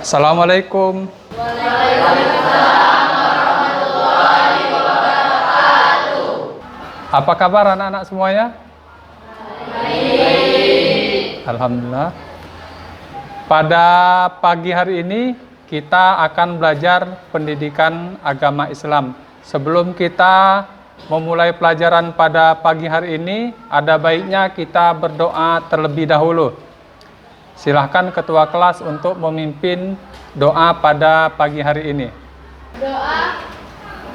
Assalamualaikum. Waalaikumsalam warahmatullahi wabarakatuh. Apa kabar anak-anak semuanya? Baik. Alhamdulillah. Pada pagi hari ini kita akan belajar pendidikan agama Islam. Sebelum kita memulai pelajaran pada pagi hari ini, ada baiknya kita berdoa terlebih dahulu. Silahkan ketua kelas untuk memimpin doa pada pagi hari ini. Doa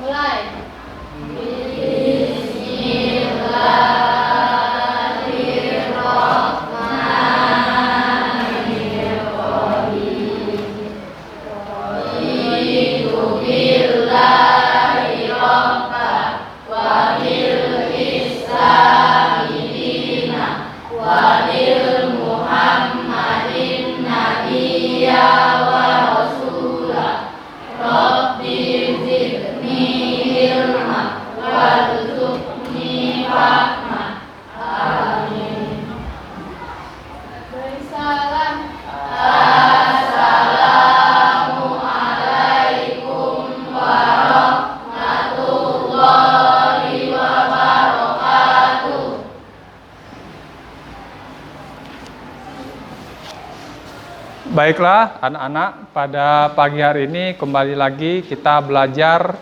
mulai. Bismillahirrahmanirrahim. Raditu billahi rabba wa bil islami dina wa bil muhammadin nabiyya wa rasula. Rabbi zidni ilma warzuqni fahma. Amin. Salam. Assalamualaikum warahmatullahi wabarakatuh. Baiklah anak-anak, pada pagi hari ini kembali lagi kita belajar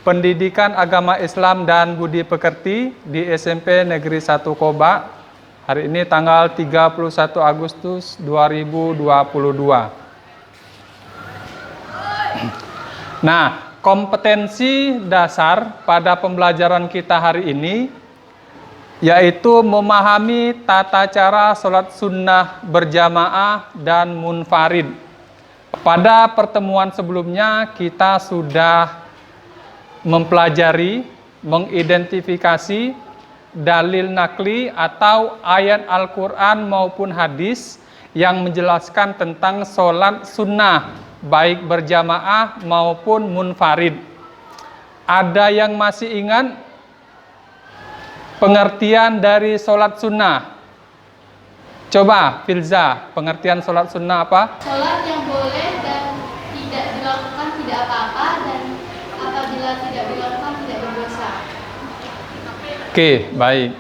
pendidikan agama Islam dan budi pekerti di SMP Negeri 1 Koba. Hari ini tanggal 31 Agustus 2022. Nah, kompetensi dasar pada pembelajaran kita hari ini yaitu memahami tata cara sholat sunnah berjamaah dan munfarid. Pada pertemuan sebelumnya kita sudah mempelajari, mengidentifikasi dalil nakli atau ayat Al-Quran maupun hadis yang menjelaskan tentang sholat sunnah, baik berjamaah maupun munfarid. Ada yang masih ingat pengertian dari sholat sunnah? Coba Filza, pengertian sholat sunnah apa? Sholat yang boleh dan tidak dilakukan tidak apa-apa, dan apabila tidak dilakukan tidak berdosa. Oke, baik.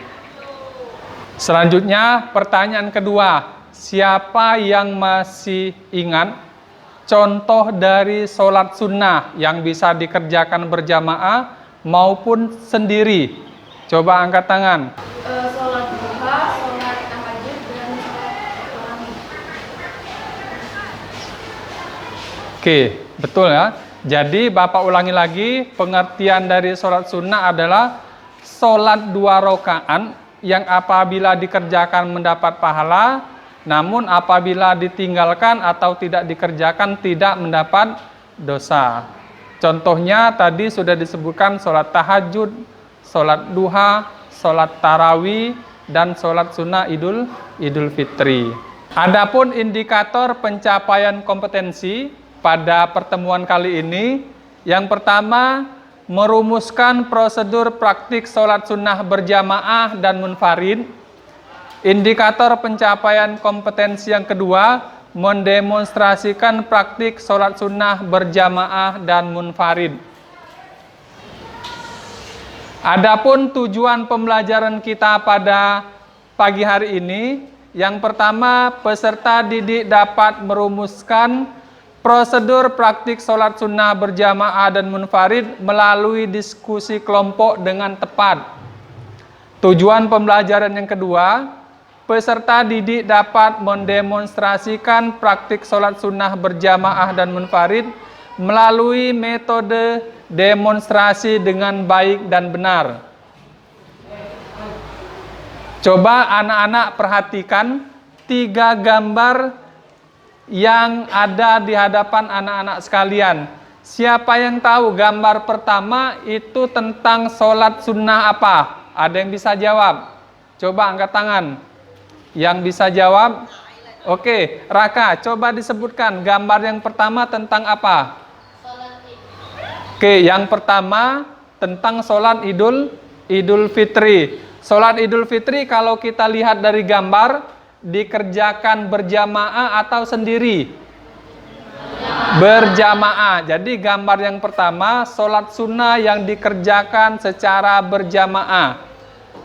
Selanjutnya pertanyaan kedua, siapa yang masih ingat contoh dari sholat sunnah yang bisa dikerjakan berjamaah maupun sendiri? Coba angkat tangan. Sholat duha, sholat tahajud, dan sholat tarawih. Oke, betul ya. Jadi Bapak ulangi lagi, pengertian dari sholat sunnah adalah sholat 2 rakaat yang apabila dikerjakan mendapat pahala, namun apabila ditinggalkan atau tidak dikerjakan tidak mendapat dosa. Contohnya tadi sudah disebutkan sholat tahajud, sholat duha, sholat tarawih, dan sholat sunnah idul fitri. Adapun indikator pencapaian kompetensi pada pertemuan kali ini, yang pertama merumuskan prosedur praktik sholat sunnah berjamaah dan munfarid. Indikator pencapaian kompetensi yang kedua, mendemonstrasikan praktik sholat sunnah berjamaah dan munfarid. Adapun tujuan pembelajaran kita pada pagi hari ini, yang pertama peserta didik dapat merumuskan prosedur praktik sholat sunnah berjamaah dan munfarid melalui diskusi kelompok dengan tepat. Tujuan pembelajaran yang kedua, peserta didik dapat mendemonstrasikan praktik sholat sunnah berjamaah dan munfarid melalui metode demonstrasi dengan baik dan benar. Coba anak-anak perhatikan 3 gambar yang ada di hadapan anak-anak sekalian. Siapa yang tahu gambar pertama itu tentang sholat sunnah apa? Ada yang bisa jawab? Coba angkat tangan. Yang bisa jawab? Oke, Raka, coba disebutkan gambar yang pertama tentang apa? Oke, yang pertama tentang sholat Idul Fitri. Sholat Idul Fitri kalau kita lihat dari gambar, dikerjakan berjamaah atau sendiri? Berjamaah. Jadi gambar yang pertama, sholat sunnah yang dikerjakan secara berjamaah.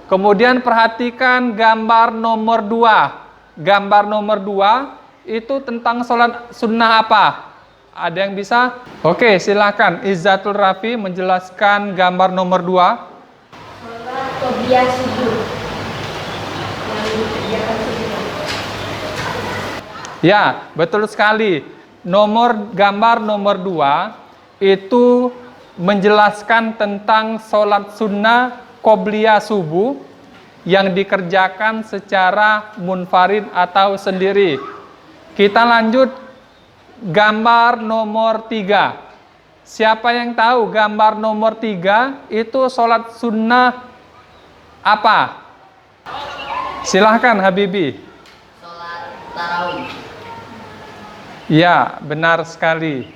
Kemudian perhatikan gambar nomor 2. Gambar nomor 2 itu tentang sholat sunnah apa? Ada yang bisa? Oke, silakan Izzatul Rafi menjelaskan gambar nomor 2. Sholat qobliyah subuh yang dikerjakan subuh. Ya, betul sekali. Gambar nomor 2 itu menjelaskan tentang sholat sunnah qobliyah subuh yang dikerjakan secara munfarid atau sendiri. Kita lanjut gambar nomor 3. Siapa yang tahu gambar nomor 3 itu sholat sunnah apa? Silahkan Habibi. Sholat tarawih. Ya, benar sekali.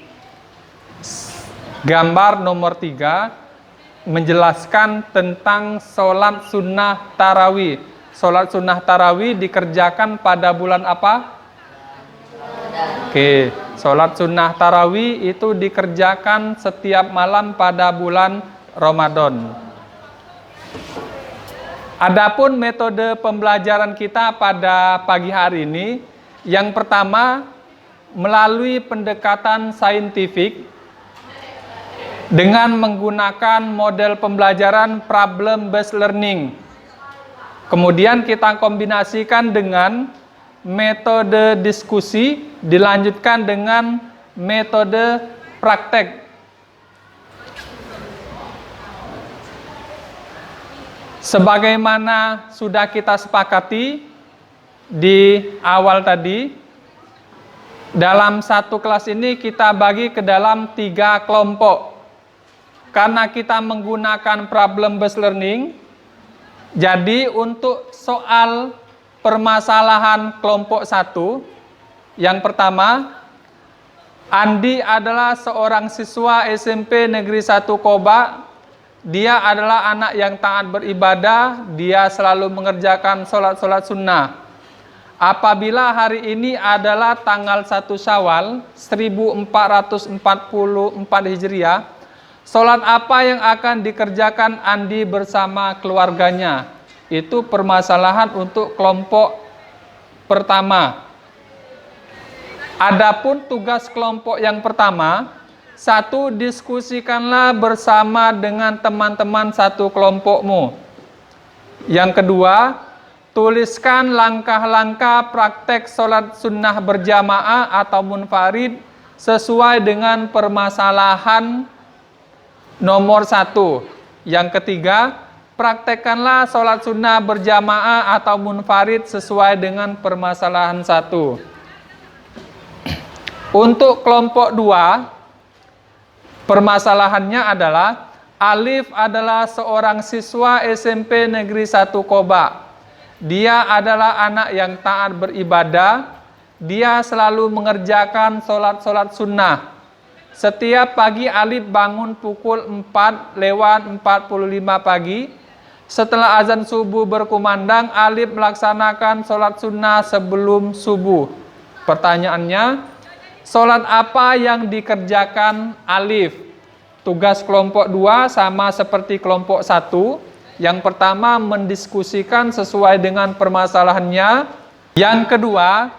Gambar nomor 3 menjelaskan tentang sholat sunnah tarawih. Sholat sunnah tarawih dikerjakan pada bulan apa? Oke, sholat sunnah tarawih itu dikerjakan setiap malam pada bulan Ramadan. Adapun metode pembelajaran kita pada pagi hari ini, yang pertama melalui pendekatan saintifik dengan menggunakan model pembelajaran problem based learning. Kemudian kita kombinasikan dengan metode diskusi, dilanjutkan dengan metode praktek. Sebagaimana sudah kita sepakati di awal tadi, dalam satu kelas ini kita bagi ke dalam 3 kelompok. Karena kita menggunakan problem based learning, jadi untuk soal permasalahan kelompok 1, yang pertama, Andi adalah seorang siswa SMP Negeri 1 Koba. Dia adalah anak yang taat beribadah, dia selalu mengerjakan sholat-sholat sunnah. Apabila hari ini adalah tanggal 1 Syawal 1444 Hijriah, sholat apa yang akan dikerjakan Andi bersama keluarganya? Itu permasalahan untuk kelompok pertama. Adapun tugas kelompok yang pertama, 1, diskusikanlah bersama dengan teman-teman satu kelompokmu. Yang kedua, tuliskan langkah-langkah praktek sholat sunnah berjamaah atau munfarid sesuai dengan permasalahan nomor 1. Yang ketiga, praktekkanlah sholat sunnah berjamaah atau munfarid sesuai dengan permasalahan 1. Untuk kelompok 2, permasalahannya adalah Alif adalah seorang siswa SMP Negeri 1 Koba. Dia adalah anak yang taat beribadah. Dia selalu mengerjakan sholat-sholat sunnah. Setiap pagi Alif bangun pukul 4:45 pagi. Setelah azan subuh berkumandang, Alif melaksanakan sholat sunnah sebelum subuh. Pertanyaannya, sholat apa yang dikerjakan Alif? Tugas kelompok 2 sama seperti kelompok 1. Yang pertama, mendiskusikan sesuai dengan permasalahannya. Yang kedua,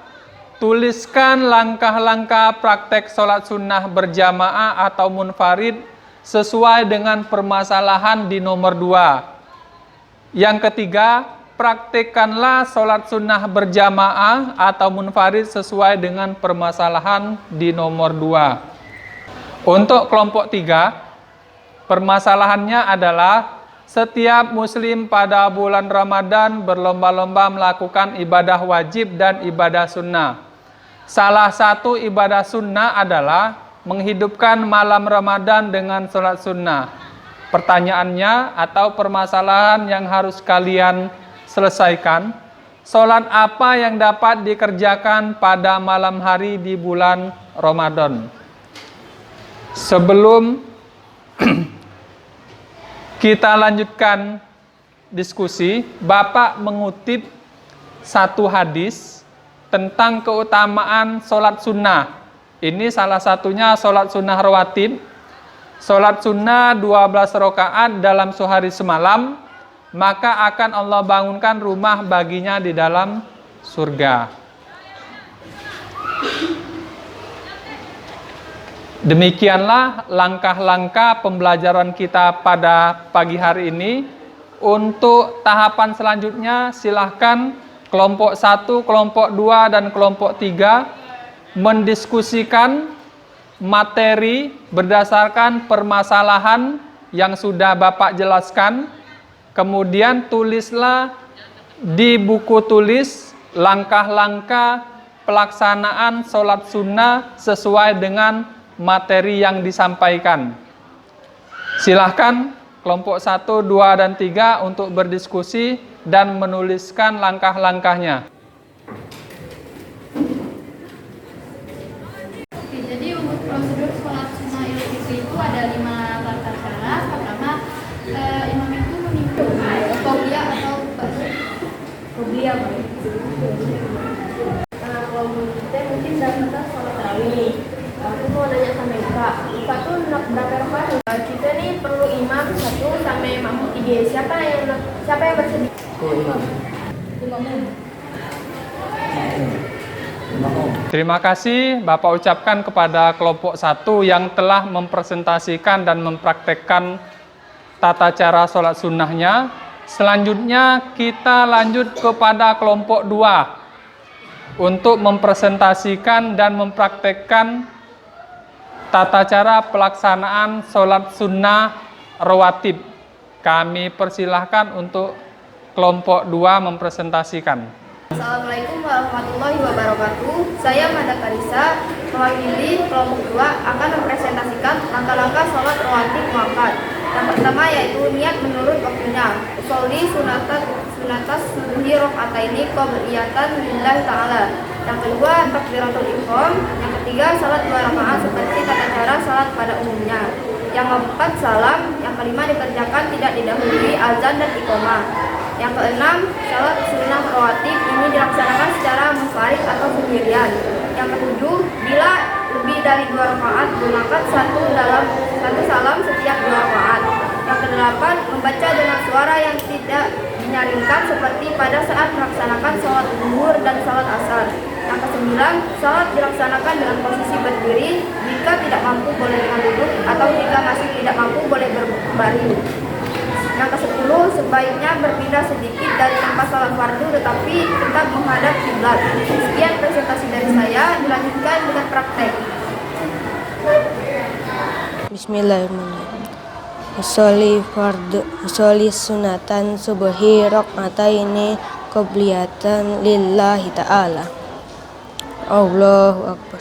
tuliskan langkah-langkah praktek sholat sunnah berjamaah atau munfarid sesuai dengan permasalahan di nomor 2. Yang ketiga, praktekkanlah sholat sunnah berjamaah atau munfarid sesuai dengan permasalahan di nomor 2. Untuk kelompok 3, permasalahannya adalah setiap muslim pada bulan Ramadan berlomba-lomba melakukan ibadah wajib dan ibadah sunnah. Salah satu ibadah sunnah adalah menghidupkan malam Ramadan dengan sholat sunnah. Pertanyaannya atau permasalahan yang harus kalian selesaikan, sholat apa yang dapat dikerjakan pada malam hari di bulan Ramadan? Sebelum kita lanjutkan diskusi, Bapak mengutip satu hadis tentang keutamaan sholat sunnah Ini salah satunya sholat sunnah rawatib. Sholat sunnah 12 rakaat dalam sehari semalam, maka akan Allah bangunkan rumah baginya di dalam surga. Demikianlah langkah-langkah pembelajaran kita pada pagi hari ini. Untuk tahapan selanjutnya silahkan kelompok 1, kelompok 2, dan kelompok 3 mendiskusikan materi berdasarkan permasalahan yang sudah Bapak jelaskan. Kemudian tulislah di buku tulis langkah-langkah pelaksanaan sholat sunnah sesuai dengan materi yang disampaikan. Silahkan kelompok 1, 2, dan 3 untuk berdiskusi dan menuliskan langkah-langkahnya. Oke, jadi untuk prosedur sholat sunnah Idul Fitri itu ada 5 tata cara. Pertama, imam itu menimbul qobliyah atau ba'diyah. Qobliyah, Pak. Kalau menurut kita mungkin kita sholat tarawih. Aku mau nanya sama Kak, Kak tuh berapa rakaat? Kita nih perlu imam 1 sampai makmum 3. Siapa yang bersedia? Terima kasih Bapak ucapkan kepada kelompok 1 yang telah mempresentasikan dan mempraktekkan tata cara sholat sunnahnya. Selanjutnya kita lanjut kepada kelompok 2 untuk mempresentasikan dan mempraktekkan tata cara pelaksanaan sholat sunnah rawatib. Kami persilahkan untuk kelompok 2 mempresentasikan. Assalamualaikum warahmatullahi wabarakatuh. Saya Mada Karisa, mewakili kelompok 2 akan mempresentasikan langkah-langkah sholat rawatib muakkad. Yang pertama yaitu niat menurut waktunya. Sholli sunatas subuhi rakaataini qobliyatan lillahi ta'ala. Yang kedua, takbiratul ihram. Yang ketiga, salat 2 rakaat seperti tata cara salat pada umumnya. Yang keempat, salam. Yang kelima, dikerjakan tidak didahului azan dan iqamah. Yang keenam, salat sunnah rawatib ini dilaksanakan secara munfarid atau sendirian. Yang ketujuh, bila lebih dari 2 rakaat gunakan satu salam setiap 2 rakaat. Yang kedelapan, membaca dengan suara yang tidak dinyaringkan seperti pada saat melaksanakan sholat zuhur dan sholat asar. Yang kesembilan, sholat dilaksanakan dengan posisi berdiri. Jika tidak mampu boleh dengan duduk, atau jika masih tidak mampu boleh berbaring. Yang kesepuluh, sebaiknya berpindah sedikit dari tempat sholat fardu tetapi tetap menghadap kiblat. Sekian presentasi dari saya, dilanjutkan dengan praktek. Bismillahirrahmanirrahim. Sholli sunatan subhi rakaataini qobliyatan lillahi ta'ala. Allahu akbar.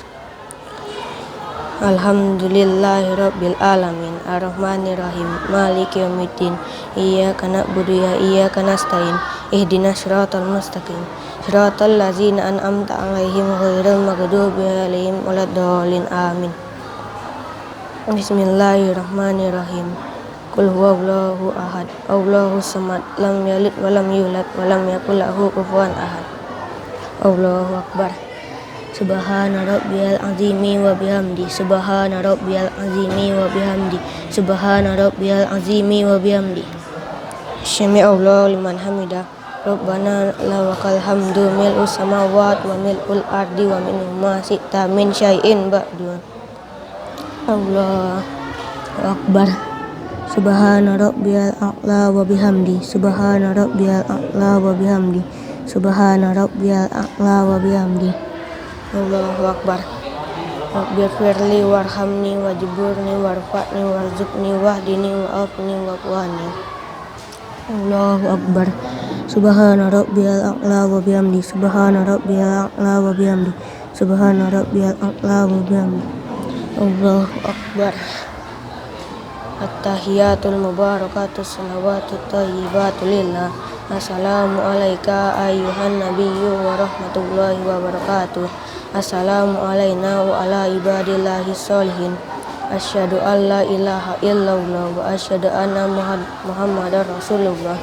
Alhamdulillahi rabbil alamin. Arrahmanirrahim. Maliki yaumiddin. Iyyaka na'budu wa iyyaka nasta'in. Ihdinas siratal mustaqim. Siratal ladzina an'amta 'alaihim ghairil maghdubi 'alaihim waladdallin. Amin. Bismillahirrahmanirrahim. Qul huwallahu ahad, Allahus samad, lam yalid wa lam yulad wa lam yakul lahu kufuwan ahad. Allahu akbar. Subhana rabbiyal azimi wa bihamdi. Subhana rabbiyal azimi wa bihamdi. Subhana rabbiyal azimi wa bihamdi. Syami Allahu liman hamidah. Rabbana lakal hamdu mil'u samawati wa mil'ul ardi wa minhu ma syi'ta min syai'in ba'du. Allahu akbar. Subhana rabbiyal a'la wa bihamdi. Subhana rabbiyal a'la wa bihamdi. Subhana rabbiyal a'la wa bihamdi. Allahu akbar. Rabbighfirli warhamni wajburni warfa'ni warzuqni wahdini wa'afni wa'afwani. Allahu akbar. Subhana rabbiyal a'la wa bihamdi. Subhana rabbiyal a'la wa bihamdi. Subhana rabbiyal a'la wa bihamdi. Allahu akbar. At-tahiyatul mubarakatus salawatut thayyibatu lillah. Assalamu alayka ayyuhan nabiyyu wa rahmatullahi wa barakatuh. Assalamu alayna wa ala ibadillahi sholihin. Asyhadu an la ilaha illallah wa asyhadu anna muhammadar rasulullah.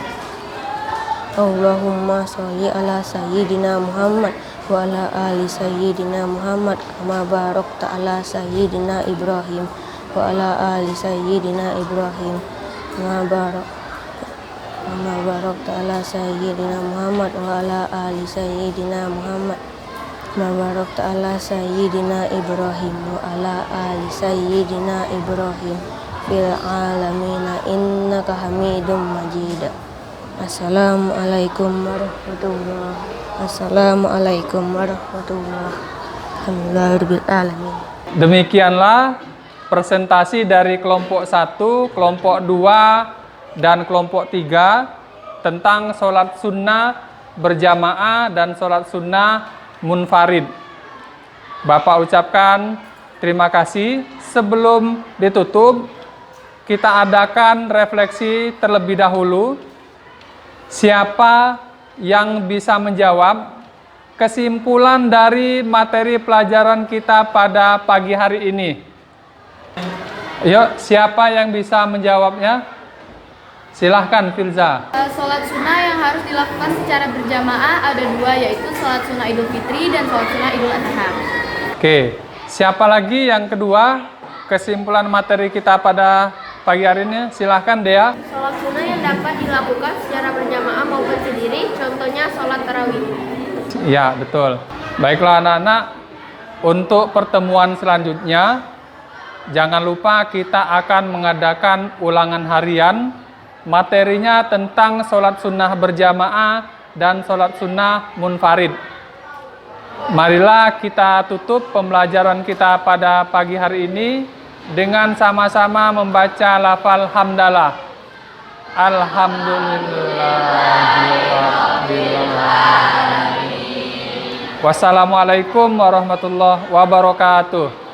Allahumma sholli ala sayyidina Muhammad wa ala ali sayyidina Muhammad kama barakta ala sayyidina Ibrahim wa ala ali sayyidina Ibrahim kama barakta ala sayyidina Muhammad wa ala ali sayyidina Muhammad kama barakta ala sayyidina Ibrahim wa ala ali sayyidina Ibrahim fil alamin innaka Hamidum Majid. Assalamualaikum warahmatullahi. Assalamualaikum warahmatullahi wabarakatuh. Demikianlah presentasi dari kelompok 1, kelompok 2, dan kelompok 3 tentang sholat sunnah berjamaah dan sholat sunnah munfarid. Bapak ucapkan terima kasih. Sebelum ditutup, kita adakan refleksi terlebih dahulu. Siapa yang bisa menjawab kesimpulan dari materi pelajaran kita pada pagi hari ini? Yuk, siapa yang bisa menjawabnya? Silahkan, Filza. Sholat sunnah yang harus dilakukan secara berjamaah ada 2, yaitu sholat sunnah Idul Fitri dan sholat sunnah Idul Adha. Oke, siapa lagi yang kedua? Kesimpulan materi kita pada pagi hari ini, silahkan Dea. Sholat sunnah yang dapat dilakukan secara berjamaah maupun sendiri, contohnya sholat tarawih. Ya, betul. Baiklah anak-anak, untuk pertemuan selanjutnya, jangan lupa kita akan mengadakan ulangan harian. Materinya tentang sholat sunnah berjamaah dan sholat sunnah munfarid. Marilah kita tutup pembelajaran kita pada pagi hari ini dengan sama-sama membaca lafal hamdalah. Alhamdulillahirrahmanirrahim. Wassalamualaikum warahmatullahi wabarakatuh.